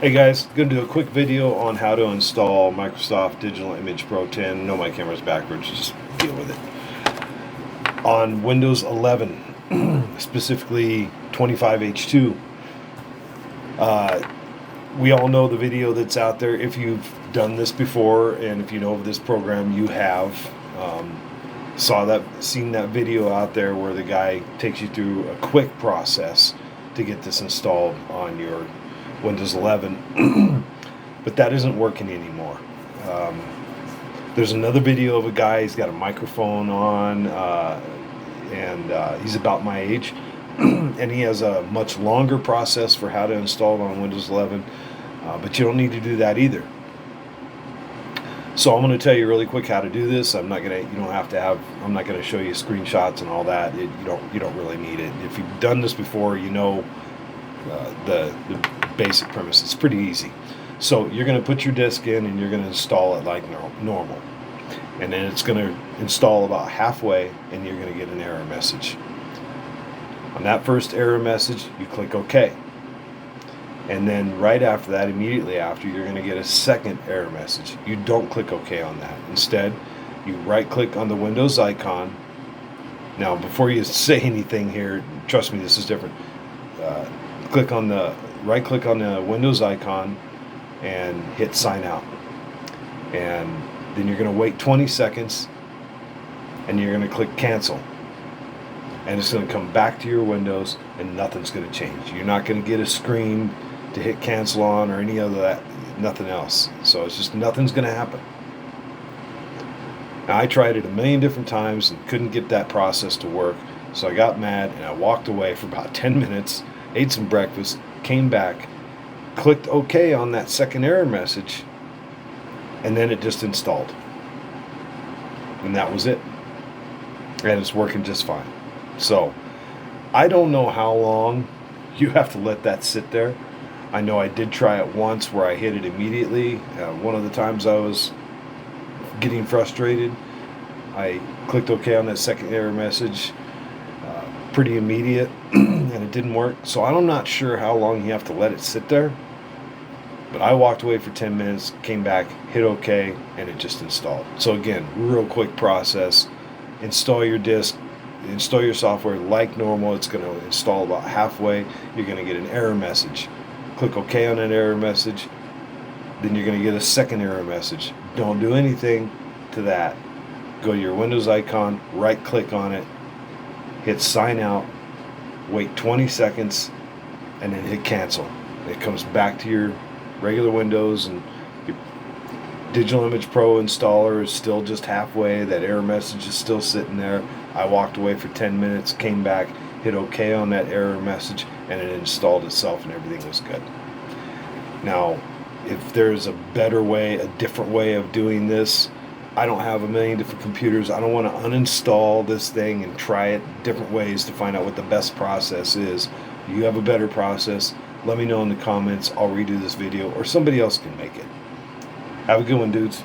Hey guys, going to do a quick video on how to install Microsoft Digital Image Pro 10. No, my camera's backwards, just deal with it. On Windows 11, specifically 25H2. We all know the video that's out there. If you've done this before and if you know of this program, you have seen that video out there where the guy takes you through a quick process to get this installed on your Windows 11. But that isn't working anymore. There's another video of a guy, he's got a microphone on, and he's about my age, and he has a much longer process for how to install it on Windows 11, but you don't need to do that either. So I'm going to tell you really quick how to do this. I'm not going to show you screenshots and all that. You don't really need it. If you've done this before, you know the basic premise. It's pretty easy. So you're going to put your disk in and you're going to install it like normal. And then it's going to install about halfway and you're going to get an error message. On that first error message, you click OK. And then right after that, immediately after, you're going to get a second error message. You don't click OK on that. Instead, you right click on the Windows icon. Now, before you say anything here, trust me, this is different. Right click on the Windows icon and hit sign out. And then you're going to wait 20 seconds and you're going to click cancel. And it's going to come back to your Windows and nothing's going to change. You're not going to get a screen to hit cancel on or any other that, nothing else. So it's just nothing's going to happen. Now, I tried it a million different times and couldn't get that process to work. So I got mad and I walked away for about 10 minutes, ate some breakfast, came back, clicked OK on that second error message, and then it just installed. And that was it. And it's working just fine. So I don't know how long you have to let that sit there. I know I did try it once where I hit it immediately. One of the times I was getting frustrated, I clicked OK on that second error message, pretty immediate, and it didn't work. So I'm not sure how long you have to let it sit there. But I walked away for 10 minutes, came back, hit OK, and it just installed. So again, real quick process. Install your disk, install your software like normal. It's going to install about halfway. You're going to get an error message. Click OK on that error message. Then you're going to get a second error message. Don't do anything to that. Go to your Windows icon, right click on it, hit sign out, wait 20 seconds, and then hit cancel. It comes back to your regular Windows and your Digital Image Pro installer is still just halfway. That error message is still sitting there. I walked away for 10 minutes, came back, hit OK on that error message, and it installed itself and everything was good. Now, if there's a better way, a different way of doing this, I don't have a million different computers. I don't want to uninstall this thing and try it different ways to find out what the best process is. You have a better process, let me know in the comments. I'll redo this video or somebody else can make it. Have a good one, dudes.